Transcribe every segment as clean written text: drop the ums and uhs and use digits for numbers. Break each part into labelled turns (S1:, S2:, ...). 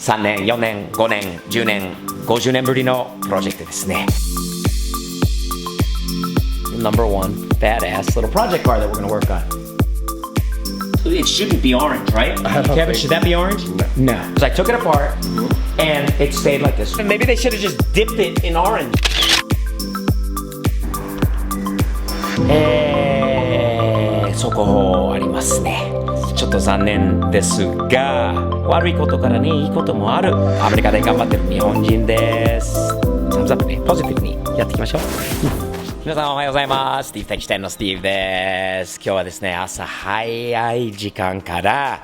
S1: 3年、4年、5年、10年、50年ぶりのプロジェクトですね。Number one, badass little project car that we're going to work on. It shouldn't be orange, right? Kevin, should that be orange? No. Because I took it apart and it stayed like this. Maybe they should have just dipped it in orange. 速報ありますね。ちょっと残念ですが、悪いことからね、いいこともある。アメリカで頑張ってる日本人です。サムズアップね、ポジティブにやっていきましょう。皆さんおはようございます。スティーブ滝下のスティーブです。今日はですね、朝早い時間から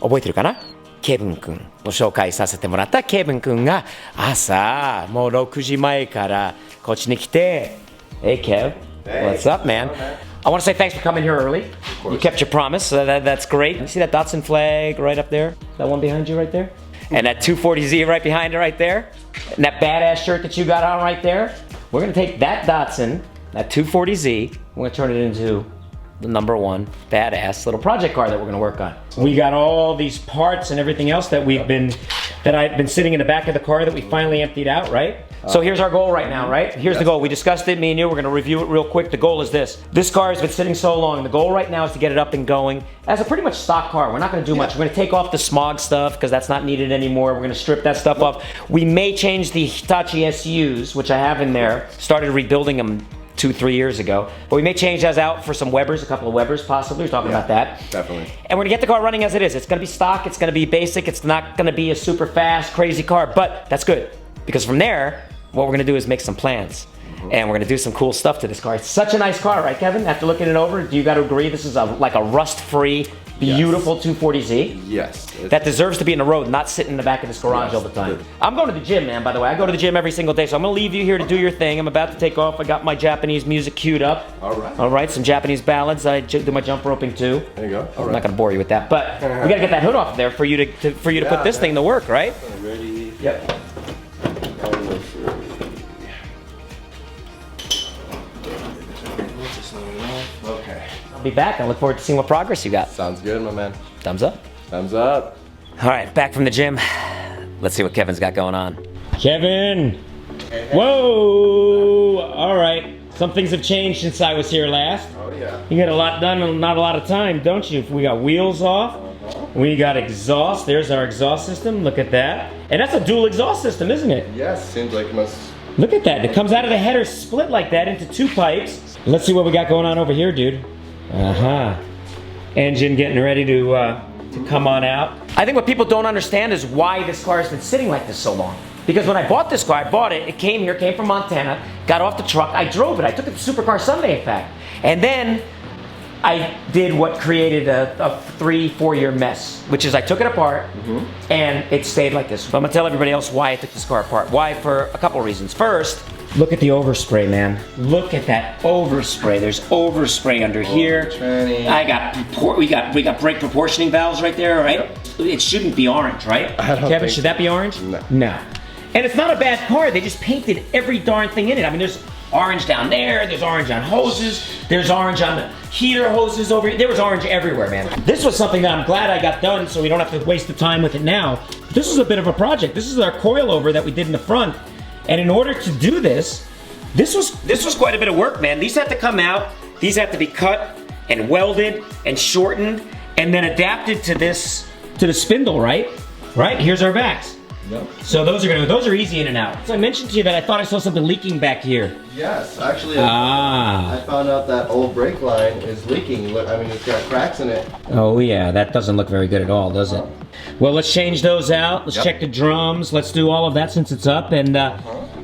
S1: 覚えてるかな？ケビン君を紹介させてもらったケビン君が朝もう6時前からこっちに来て Hey Kev, what's up man? I want to say thanks for coming here early. You kept your promise, that's great. You see that Datsun flag right up there? That one behind you right there? And that 240Z right behind it right there? And that badass shirt that you got on right there? We're going to take that Datsun, that 240Z, we're going to turn it into the number one badass little project car that we're going to work on. We got all these parts and everything else that I've been sitting in the back of the car that we finally emptied out, right? So here's our goal right now, right? Here's the goal. We discussed it, me and you. We're going to review it real quick. The goal is this. This car has been sitting so long. The goal right now is to get it up and going as a pretty much stock car. We're not going to do much. We're going to take off the smog stuff because that's not needed anymore. We're going to strip that stuff off. We may change the Hitachi SUs, which I have in there. Started rebuilding them 2-3 years ago. But we may change those out for some Webers, a couple of Webers possibly. We're talking about that.
S2: Definitely.
S1: And we're going to get the car running as it is. It's going to be stock. It's going to be basic. It's not going to be a super fast, crazy car. But that's good. Because from there, what we're going to do is make some plans. And we're going to do some cool stuff to this car. It's such a nice car, right, Kevin? After looking it over, do you got to agree this is like a rust-free, beautiful 240Z?
S2: Yes.
S1: That deserves to be in the road, not sitting in the back of this garage all the time. I'm going to the gym, man, by the way. I go to the gym every single day, so I'm going to leave you here to do your thing. I'm about to take off. I got my Japanese music queued up.
S2: All right.
S1: All right, some Japanese ballads. I do my jump roping too.
S2: There you go.
S1: I'm not going to bore you with that, but we got to get that hood off there for you to put this thing to work, right?
S2: Ready?
S1: Yep.
S2: Okay.
S1: I'll be back. I look forward to seeing what progress you got.
S2: Sounds good, my man.
S1: Thumbs up.
S2: Thumbs up.
S1: All right, back from the gym. Let's see what Kevin's got going on. Kevin! Whoa! All right. Some things have changed since I was here last.
S2: Oh, yeah.
S1: You get a lot done in not a lot of time, don't you? We got wheels off. We got exhaust. There's our exhaust system. Look at that. And that's a dual exhaust system, isn't it?
S2: Yes, seems like it must.
S1: Look at that. It comes out of the header split like that into two pipes. Let's see what we got going on over here, dude. Engine getting ready to come on out. I think what people don't understand is why this car has been sitting like this so long. Because when I bought this car, I bought it, it came from Montana, got off the truck, I drove it, I took it to Supercar Sunday, in fact. And then I did what created a 3-4 year mess, which is I took it apart and it stayed like this. But I'm gonna tell everybody else why I took this car apart. Why? For a couple reasons. First, look at the overspray, man. Look at that overspray. There's overspray under here. I got we got brake proportioning valves right there, right? Yep. It shouldn't be orange, right? Kevin, should that be orange? No. And it's not a bad car. They just painted every darn thing in it. I mean, there's orange down there, there's orange on hoses, there's orange on the heater hoses over here. There was orange everywhere, man. This was something that I'm glad I got done so we don't have to waste the time with it now. This was a bit of a project. This is our coilover that we did in the front. And in order to do this was quite a bit of work, man. These had to come out, these had to be cut and welded and shortened and then adapted to the spindle, right? Right, here's our backs.
S2: Yep.
S1: So those are easy in and out. So I mentioned to you that I thought I saw something leaking back here.
S2: Yes, actually, I found out that old brake line is leaking. Look, I mean, it's got cracks in it.
S1: Oh yeah, that doesn't look very good at all, does it? Well, let's change those out. Let's check the drums. Let's do all of that since it's up. And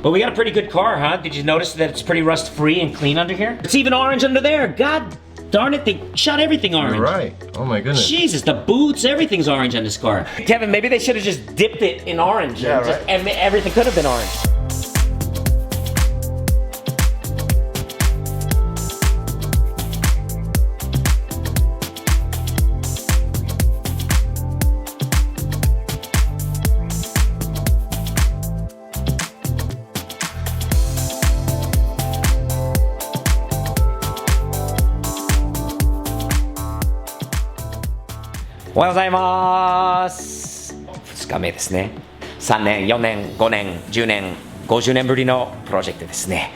S1: but we got a pretty good car, huh? Did you notice that it's pretty rust-free and clean under here? It's even orange under there. God darn it, they shot everything orange.
S2: You're right. Oh my goodness.
S1: Jesus, the boots, everything's orange on this car. Kevin, maybe they should have just dipped it in orange.
S2: Yeah,
S1: and
S2: right.
S1: Everything could have been orange. Ohayou gozaimasu. 日目ですね。3年、4年、5年、10年、50年ぶりのプロジェクトですね。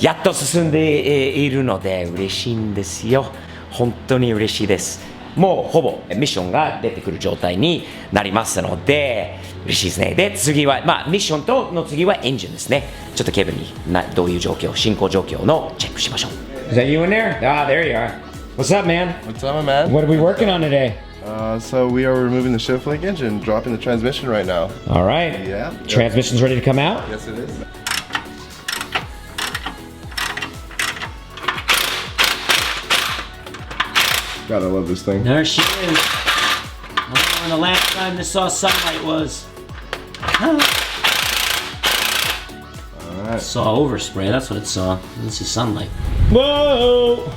S1: やっと進んでいるので嬉しいんですよ。本当に嬉しいです。もうほぼミッションが出てくる状態になりますので嬉しいですね。で、次は、ミッションとの次はエンジンですね。ちょっとケビンにどういう状況、進行状況のチェックしましょう。Is that you in there? Ah, there you are. What's up, man?
S2: What's up, my man?
S1: What are we working on today?
S2: So we are removing the shift link engine, dropping the transmission right now.
S1: All right.
S2: Yeah.
S1: Transmission's ready to come out?
S2: Yes, it is. Gotta love this thing.
S1: There she is. Oh, the last time this saw sunlight was.
S2: Alright.
S1: Saw overspray, that's what it saw. This is sunlight. Whoa!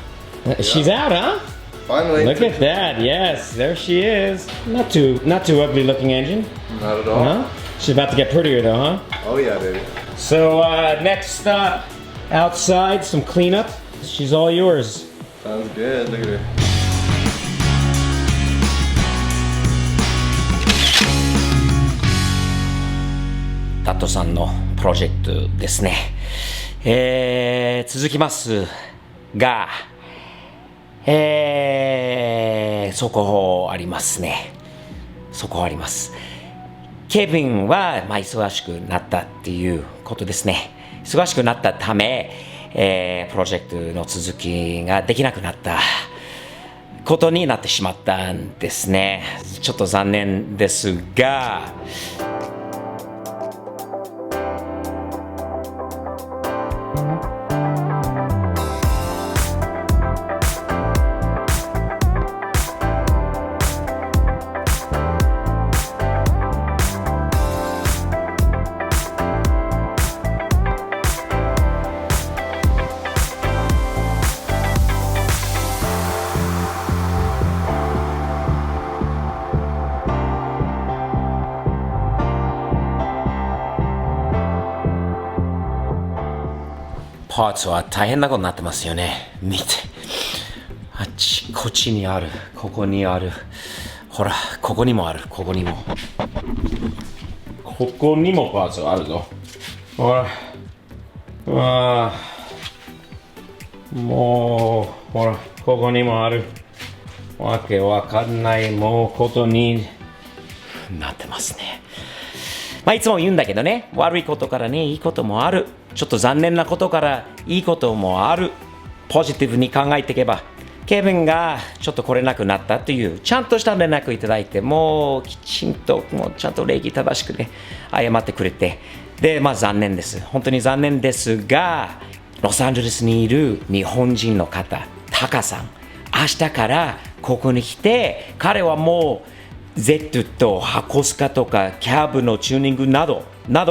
S1: She's out, huh?
S2: Finally.
S1: Look at that, yes, there she is. Not too ugly looking engine.
S2: Not at all.
S1: Huh? She's about to get prettier though, huh?
S2: Oh yeah, baby.
S1: So next stop, outside, some cleanup. She's all yours.
S2: Sounds good. Look at her.
S1: タットさんのプロジェクトですね。続きますが、速報ありますね。速報あります。ケビンは、忙しくなったっていうことですね。忙しくなったため、プロジェクトの続きができなくなったことになってしまったんですね。ちょっと残念ですが、パーツは大変なことになってますよね。見て。あっちこっちにある。ここにある。ほら、ここにもある。ここにも。ここにもパーツがあるぞ。ほら。もう、ほら、ここにもある。わけわかんないもうことになってますね。いつも言うんだけどね、悪いことからね、いいこともある。ちょっと残念なことからいいこともある。ポジティブに考えていけば、ケビンがちょっと来れなくなったという、ちゃんとした連絡いただいて、もうきちんと、もうちゃんと礼儀正しくね、謝ってくれて、で、残念です。本当に残念ですが、ロサンゼルスにいる日本人の方、タカさん、明日からここに来て、彼はもう、Z と箱スカとかキャブのチューニングなど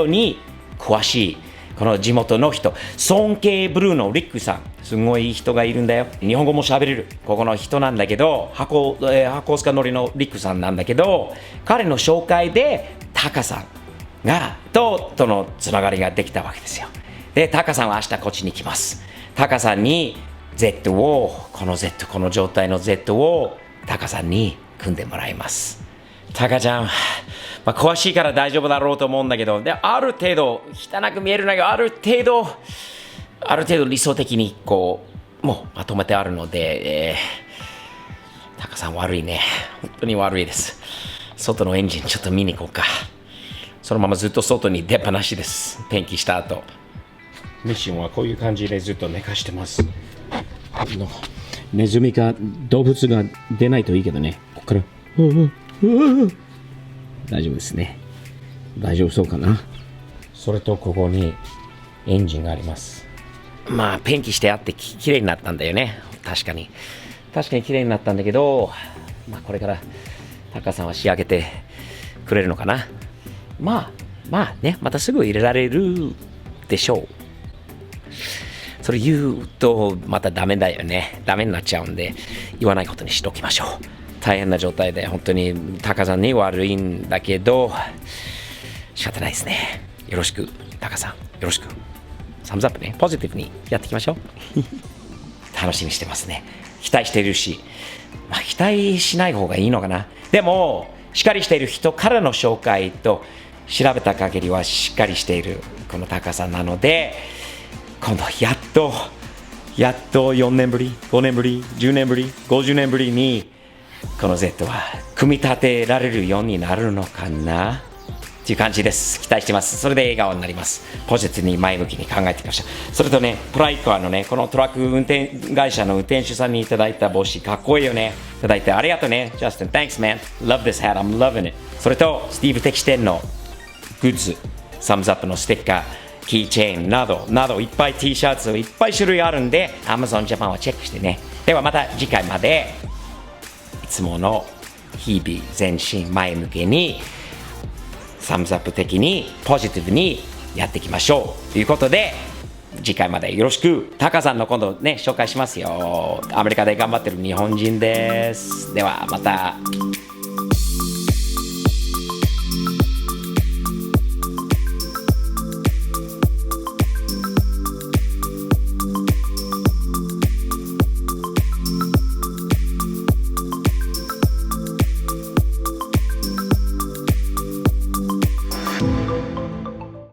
S1: に詳しいこの地元の人、尊敬ブルーのリックさん、すごいいい人がいるんだよ。日本語も喋れるここの人なんだけど、箱スカ乗りのリックさんなんだけど、彼の紹介でタカさんがとのつながりができたわけですよ。で、タカさんは明日こっちに来ます。タカさんに Z をこの状態の Z をタカさんに組んでもらいます。タカちゃん、詳しいから大丈夫だろうと思うんだけど、である程度汚く見えるんだけど、ある程度理想的にもうまとめてあるので、タカさん悪いね、本当に悪いです。外のエンジンちょっと見に行こうか。そのままずっと外に出っ放しです。ペンキした後。ミッションはこういう感じでずっと寝かしてます。ネズミか動物が出ないといいけどね。ここから大丈夫ですね。大丈夫そうかな。それとここにエンジンがあります。ペンキしてあってきれいになったんだよね。確かにきれいになったんだけど、これからタカさんは仕上げてくれるのかな。ね、またすぐ入れられるでしょう。それ言うとまたダメだよね。ダメになっちゃうんで言わないことにしておきましょう。大変な状態で本当にタカさんに悪いんだけど仕方ないですね。よろしくタカさん、よろしく。サムズアップね。ポジティブにやっていきましょう。楽しみにしてますね。期待してるし、期待しない方がいいのかな。でもしっかりしている人からの紹介と調べた限りはしっかりしているこのタカさんなので、今度やっと4年ぶり、5年ぶり、10年ぶり、50年ぶりにこの Z は組み立てられるようになるのかなっていう感じです。期待してます。それで笑顔になります。ポジティブに前向きに考えてきました。それとね、プライカーのね、このトラック運転会社の運転手さんにいただいた帽子、かっこいいよね。いただいてありがとうね。Justin, thanks man. Love this hat. I'm loving it. それと、スティーブ適店のグッズ、サムズアップのステッカー、キーチェーンなどなど、いっぱい T シャツ、いっぱい種類あるんで、Amazon Japan をチェックしてね。ではまた次回まで、いつもの日々前進前向きに、サムズアップ的にポジティブにやっていきましょうということで、次回までよろしく。タカさんの今度ね紹介しますよ。アメリカで頑張ってる日本人です。ではまた。